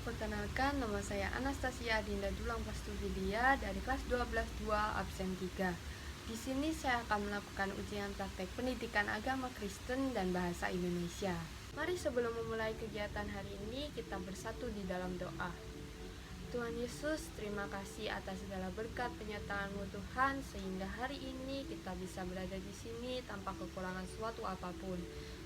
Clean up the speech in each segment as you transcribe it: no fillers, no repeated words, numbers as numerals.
Perkenalkan, nama saya Anastasia Dinda Julang Prastuvidya dari kelas 12-2 absen 3. Di sini saya akan melakukan ujian praktek pendidikan agama Kristen dan bahasa Indonesia. Mari sebelum memulai kegiatan hari ini, kita bersatu di dalam doa. Tuhan Yesus, terima kasih atas segala berkat penyertaan-Mu Tuhan, sehingga hari ini kita bisa berada di sini tanpa kekurangan suatu apapun.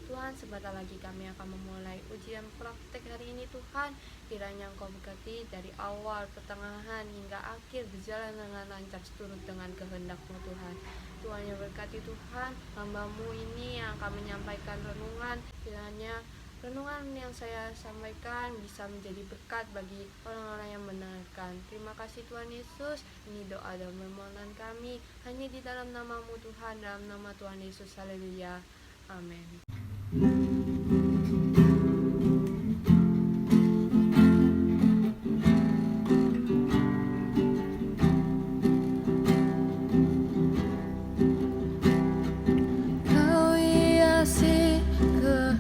Tuhan, sebentar lagi kami akan memulai ujian praktek hari ini Tuhan. Kiranya Engkau berkati dari awal, pertengahan, hingga akhir berjalan dengan lancar seturut dengan kehendak-Mu Tuhan. Tuhan yang berkati Tuhan, hamba-Mu ini yang akan menyampaikan renungan. Kiranya renungan yang saya sampaikan bisa menjadi berkat bagi orang-orang yang mendengarkan. Terima kasih Tuhan Yesus. Ini doa dan permohonan kami hanya di dalam nama-Mu Tuhan, dalam nama Tuhan Yesus. Haleluya. Amin. Kau hiasi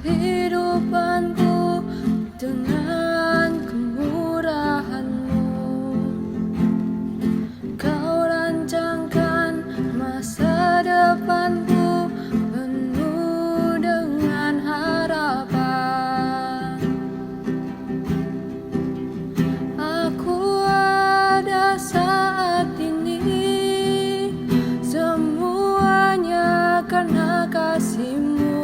kehidupanku dengan kemurahan-Mu. Kau rancangkan masa depanku penuh dengan harapan. Aku ada saat ini, semuanya karena kasih-Mu.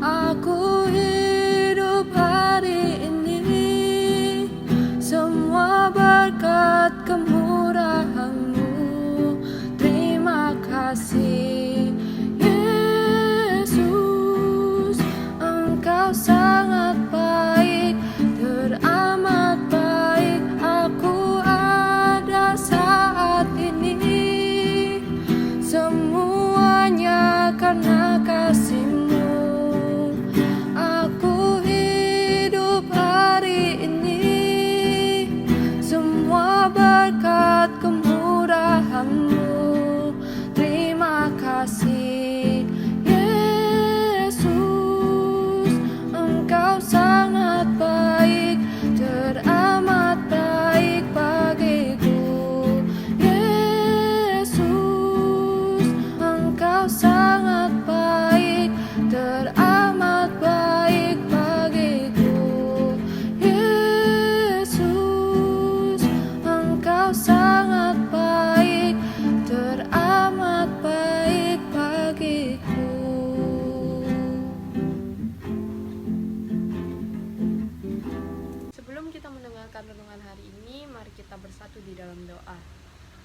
Aku hidup hari ini, semua berkat kemurahan-Mu. Terima kasih Yesus, Engkau sangat baik, teramat baik. Aku ada saat ini, semuanya karena kasih-Mu. Aku hidup hari ini, semua berkat kemurahan-Mu. Terima kasih Yesus, Engkau sangat baik, teramat baik bagiku. Yesus, Engkau sangat baik, teramat baik bagiku. Yesus, Engkau sangat baik, teramat baik bagiku. Sebelum kita mendengarkan renungan hari ini, mari kita bersatu di dalam doa.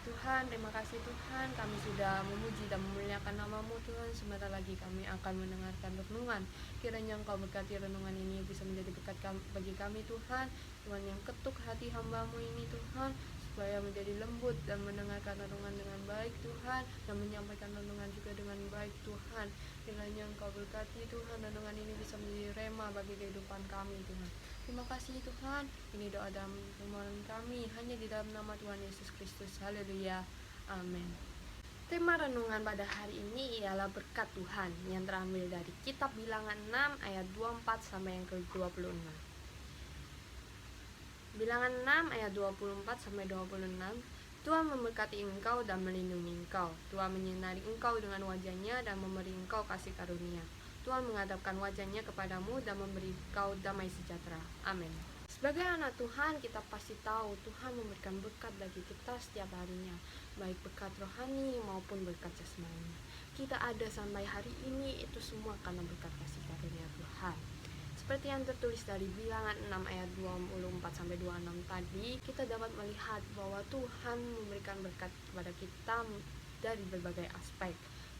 Tuhan, terima kasih Tuhan, kami sudah memuji dan memuliakan nama-Mu Tuhan. Sebentar lagi kami akan mendengarkan renungan. Kiranya Engkau berkati renungan ini bisa menjadi berkat bagi kami Tuhan. Tuhan yang ketuk hati hamba-Mu ini Tuhan, supaya menjadi lembut dan mendengarkan renungan dengan baik Tuhan, dan menyampaikan renungan juga dengan baik Tuhan. Kiranya Engkau berkati Tuhan, renungan ini bisa menjadi rema bagi kehidupan kami Tuhan. Terima kasih Tuhan. Ini doa dan permohonan kami hanya di dalam nama Tuhan Yesus Kristus. Haleluya. Amin. Tema renungan pada hari ini ialah berkat Tuhan, yang terambil dari kitab Bilangan 6 ayat 24 sampai yang ke-26. Bilangan 6 ayat 24 sampai 26. Tuhan memberkati engkau dan melindungi engkau. Tuhan menyinari engkau dengan wajah-Nya dan memberi engkau kasih karunia. Tuhan menghadapkan wajah-Nya kepadamu dan memberi engkau damai sejahtera. Amin. Sebagai anak Tuhan, kita pasti tahu Tuhan memberikan berkat bagi kita setiap harinya, baik berkat rohani maupun berkat jasmani. Kita ada sampai hari ini itu semua karena berkat kasih karunia Tuhan. Seperti yang tertulis dari Bilangan 6 ayat 24 sampai 26 tadi, kita dapat melihat bahwa Tuhan memberikan berkat kepada kita dari berbagai aspek.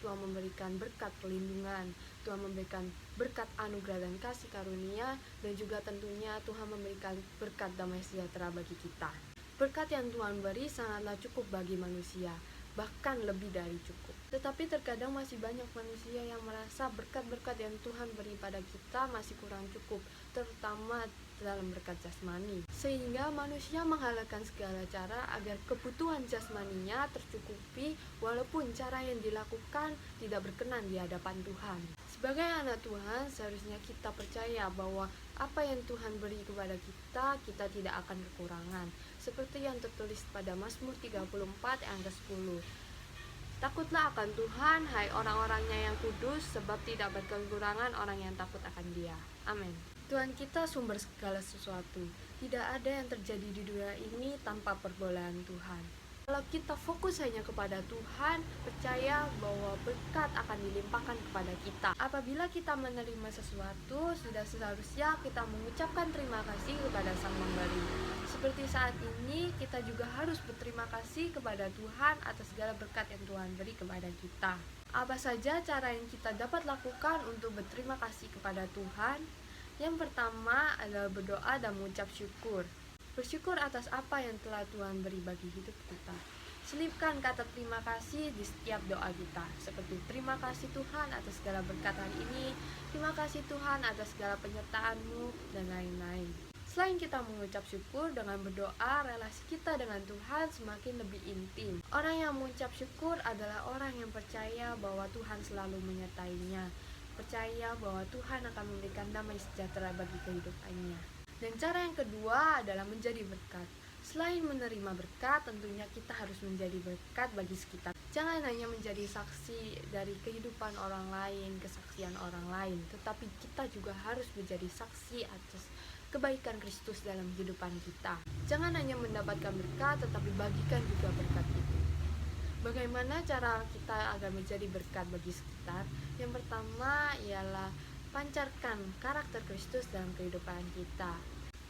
Tuhan memberikan berkat perlindungan, Tuhan memberikan berkat anugerah dan kasih karunia, dan juga tentunya Tuhan memberikan berkat damai sejahtera bagi kita. Berkat yang Tuhan beri sangatlah cukup bagi manusia, bahkan lebih dari cukup. Tetapi terkadang masih banyak manusia yang merasa berkat-berkat yang Tuhan beri pada kita masih kurang cukup, terutama dalam berkat jasmani. Sehingga manusia menghalalkan segala cara agar kebutuhan jasmaninya tercukupi, walaupun cara yang dilakukan tidak berkenan di hadapan Tuhan. Sebagai anak Tuhan, seharusnya kita percaya bahwa apa yang Tuhan beri kepada kita, kita tidak akan kekurangan. Seperti yang tertulis pada Mazmur 34 ayat 10. Takutlah akan Tuhan, hai orang-orangnya yang kudus, sebab tidak berkekurangan orang yang takut akan Dia. Amin. Tuhan kita sumber segala sesuatu. Tidak ada yang terjadi di dunia ini tanpa perbolehan Tuhan. Kalau kita fokus hanya kepada Tuhan, percaya bahwa berkat akan dilimpahkan kepada kita. Apabila kita menerima sesuatu, sudah seharusnya kita mengucapkan terima kasih kepada Sang Pemberi. Seperti saat ini, kita juga harus berterima kasih kepada Tuhan atas segala berkat yang Tuhan beri kepada kita. Apa saja cara yang kita dapat lakukan untuk berterima kasih kepada Tuhan? Yang pertama adalah berdoa dan mengucap syukur. Bersyukur atas apa yang telah Tuhan beri bagi hidup kita. Selipkan kata terima kasih di setiap doa kita, seperti terima kasih Tuhan atas segala berkat hari ini, terima kasih Tuhan atas segala penyertaan-Mu, dan lain-lain. Selain kita mengucap syukur, dengan berdoa, relasi kita dengan Tuhan semakin lebih intim. Orang yang mengucap syukur adalah orang yang percaya bahwa Tuhan selalu menyertainya, percaya bahwa Tuhan akan memberikan damai sejahtera bagi kehidupannya. Dan cara yang kedua adalah menjadi berkat. Selain menerima berkat, tentunya kita harus menjadi berkat bagi sekitar. Jangan hanya menjadi saksi dari kehidupan orang lain, kesaksian orang lain, tetapi kita juga harus menjadi saksi atas kebaikan Kristus dalam kehidupan kita. Jangan hanya mendapatkan berkat, tetapi bagikan juga berkat itu. Bagaimana cara kita agar menjadi berkat bagi sekitar? Yang pertama ialah pancarkan karakter Kristus dalam kehidupan kita.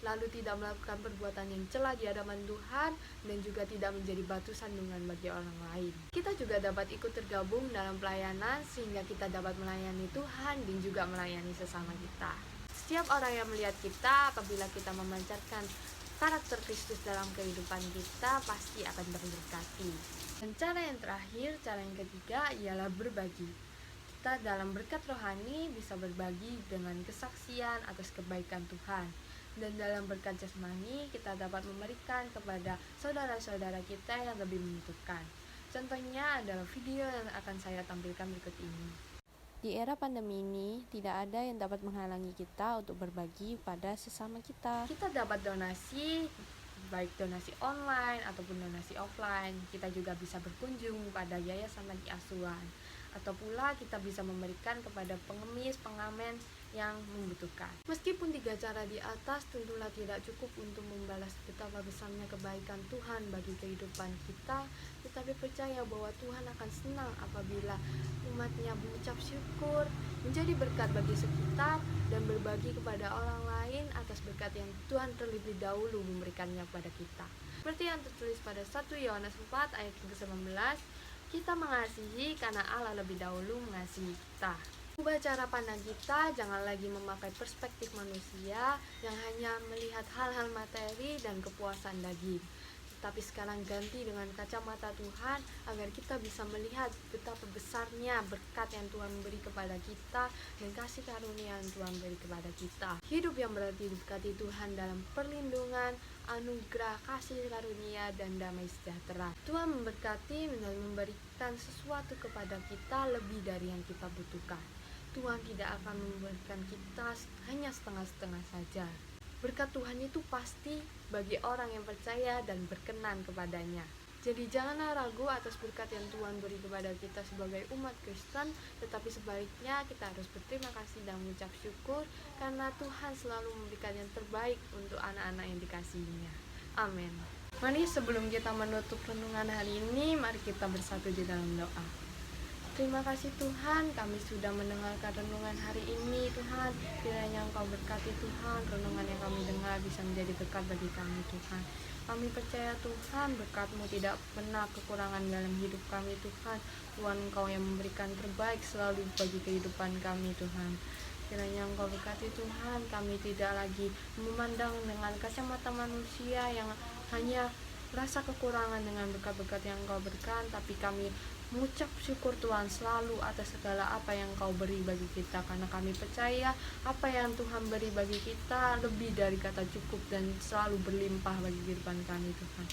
Lalu tidak melakukan perbuatan yang celah di hadapan Tuhan, dan juga tidak menjadi batu sandungan bagi orang lain. Kita juga dapat ikut tergabung dalam pelayanan sehingga kita dapat melayani Tuhan dan juga melayani sesama kita. Setiap orang yang melihat kita, apabila kita memancarkan karakter Kristus dalam kehidupan kita, pasti akan terberkati. Dan cara yang terakhir, cara yang ketiga ialah berbagi. Kita dalam berkat rohani bisa berbagi dengan kesaksian atas kebaikan Tuhan. Dan dalam berkat jasmani, kita dapat memberikan kepada saudara-saudara kita yang lebih membutuhkan. Contohnya adalah video yang akan saya tampilkan berikut ini. Di era pandemi ini, tidak ada yang dapat menghalangi kita untuk berbagi pada sesama kita. Kita dapat donasi, baik donasi online ataupun donasi offline. Kita juga bisa berkunjung pada yayasan panti asuhan, atau pula kita bisa memberikan kepada pengemis, pengamen yang membutuhkan. Meskipun 3 cara di atas tentulah tidak cukup untuk membalas betapa besarnya kebaikan Tuhan bagi kehidupan kita, tetapi percaya bahwa Tuhan akan senang apabila umatnya mengucap syukur, menjadi berkat bagi sekitar, dan berbagi kepada orang lain atas berkat yang Tuhan terlebih dahulu memberikannya kepada kita. Seperti yang tertulis pada 1 Yohanes 4 ayat ke-19, kita mengasihi karena Allah lebih dahulu mengasihi kita. Ubah cara pandang kita, jangan lagi memakai perspektif manusia yang hanya melihat hal-hal materi dan kepuasan daging. Tetapi sekarang ganti dengan kacamata Tuhan agar kita bisa melihat betapa besarnya berkat yang Tuhan beri kepada kita dan kasih karunia yang Tuhan beri kepada kita. Hidup yang berarti diberkati Tuhan dalam perlindungan, anugerah, kasih karunia, dan damai sejahtera. Tuhan memberkati dan memberikan sesuatu kepada kita lebih dari yang kita butuhkan. Tuhan tidak akan memberikan kita hanya setengah-setengah saja. Berkat Tuhan itu pasti bagi orang yang percaya dan berkenan kepadanya. Jadi janganlah ragu atas berkat yang Tuhan beri kepada kita sebagai umat Kristen, tetapi sebaliknya kita harus berterima kasih dan mengucap syukur karena Tuhan selalu memberikan yang terbaik untuk anak-anak yang dikasihinya. Amin. Mari sebelum kita menutup renungan hari ini, mari kita bersatu di dalam doa. Terima kasih Tuhan, kami sudah mendengarkan renungan hari ini. Tuhan, kiranya Engkau berkati Tuhan, renungan yang kami dengar bisa menjadi berkat bagi kami Tuhan. Kami percaya Tuhan, berkat-Mu tidak pernah kekurangan dalam hidup kami Tuhan. Tuhan, Engkau yang memberikan terbaik selalu bagi kehidupan kami Tuhan. Kiranya Engkau berkati Tuhan, kami tidak lagi memandang dengan kacamata manusia yang hanya rasa kekurangan dengan berkat-berkat yang Engkau berikan, tapi kami mengucap syukur Tuhan selalu atas segala apa yang Kau beri bagi kita, karena kami percaya apa yang Tuhan beri bagi kita lebih dari kata cukup dan selalu berlimpah bagi kehidupan kami Tuhan.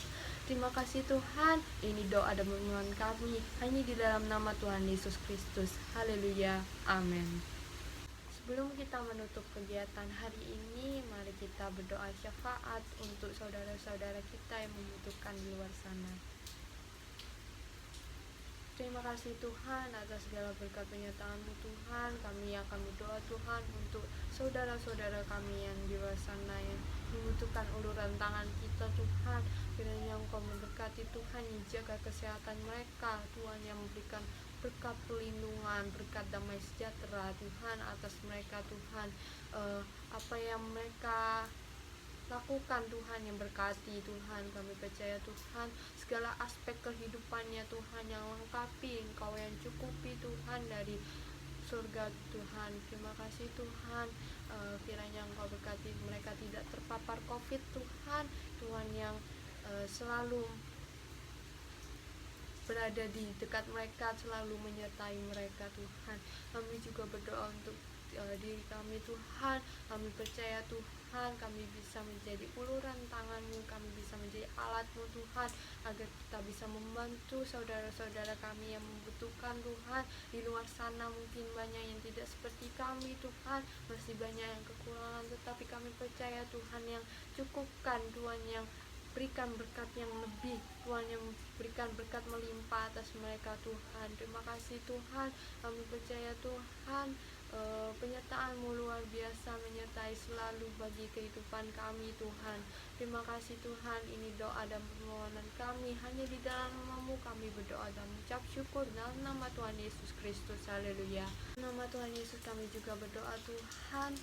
Terima kasih Tuhan, ini doa dan permohonan kami hanya di dalam nama Tuhan Yesus Kristus. Haleluya, amin. Sebelum kita menutup kegiatan hari ini, mari kita berdoa syafaat untuk saudara-saudara kita yang membutuhkan di luar sana. Terima kasih Tuhan atas segala berkat penyertaan-Mu Tuhan. Kami akan berdoa Tuhan untuk saudara-saudara kami yang di luar sana yang membutuhkan uluran tangan kita Tuhan. Kiranya Engkau memberkati Tuhan, yang jaga kesehatan mereka Tuhan, yang memberikan berkat perlindungan, berkat damai sejahtera Tuhan atas mereka Tuhan. Apa yang mereka lakukan Tuhan, yang berkati Tuhan. Kami percaya Tuhan segala aspek kehidupannya Tuhan yang lengkapi, Engkau yang cukupi Tuhan dari surga Tuhan. Terima kasih Tuhan, kiranya Engkau berkati mereka tidak terpapar COVID Tuhan. Tuhan yang selalu berada di dekat mereka, selalu menyertai mereka Tuhan. Kami juga berdoa untuk diri kami Tuhan. Kami percaya Tuhan, kami bisa menjadi uluran tangan-Mu, kami bisa menjadi alat-Mu Tuhan, agar kita bisa membantu saudara-saudara kami yang membutuhkan Tuhan. Di luar sana mungkin banyak yang tidak seperti kami Tuhan, masih banyak yang kekurangan, tetapi kami percaya Tuhan yang cukupkan, Tuhan yang berikan berkat yang lebih, Tuhan yang berikan berkat melimpah atas mereka Tuhan. Terima kasih Tuhan, kami percaya Tuhan penyertaan-Mu luar biasa menyertai selalu bagi kehidupan kami Tuhan. Terima kasih Tuhan, ini doa dan permohonan kami hanya di dalam nama-Mu. Kami berdoa dan mengucap syukur dalam nama Tuhan Yesus Kristus. Haleluya. Nama Tuhan Yesus kami juga berdoa Tuhan.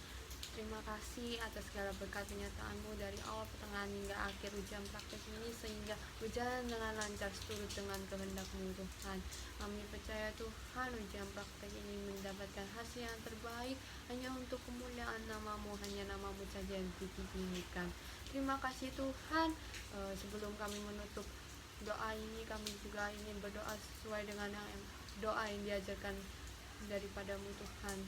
Terima kasih atas segala berkat penyertaan-Mu dari awal, pertengahan hingga akhir ujian praktek ini, sehingga berjalan dengan lancar seturut dengan kehendak-Mu Tuhan. Kami percaya Tuhan ujian praktek ini mendapatkan hasil yang terbaik hanya untuk kemuliaan nama-Mu, hanya nama-Mu saja yang ditinggikan. Terima kasih Tuhan. Sebelum kami menutup doa ini, kami juga ingin berdoa sesuai dengan doa yang diajarkan daripada-Mu Tuhan.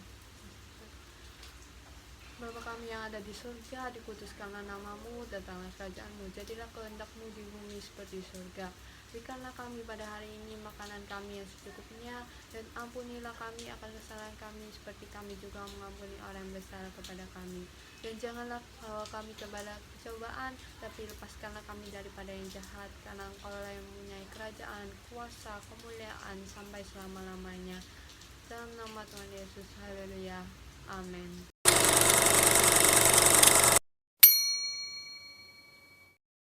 Bapa kami yang ada di surga, dikuduskanlah nama-Mu, datanglah kerajaan-Mu, jadilah kehendak-Mu di bumi seperti surga. Berikanlah kami pada hari ini makanan kami yang secukupnya, dan ampunilah kami akan kesalahan kami seperti kami juga mengampuni orang yang bersalah kepada kami. Dan janganlah bawa kami kepada percobaan, tapi lepaskanlah kami daripada yang jahat, karena Engkau-lah yang mempunyai kerajaan, kuasa, kemuliaan sampai selama-lamanya. Dalam nama Tuhan Yesus, haleluya, amin.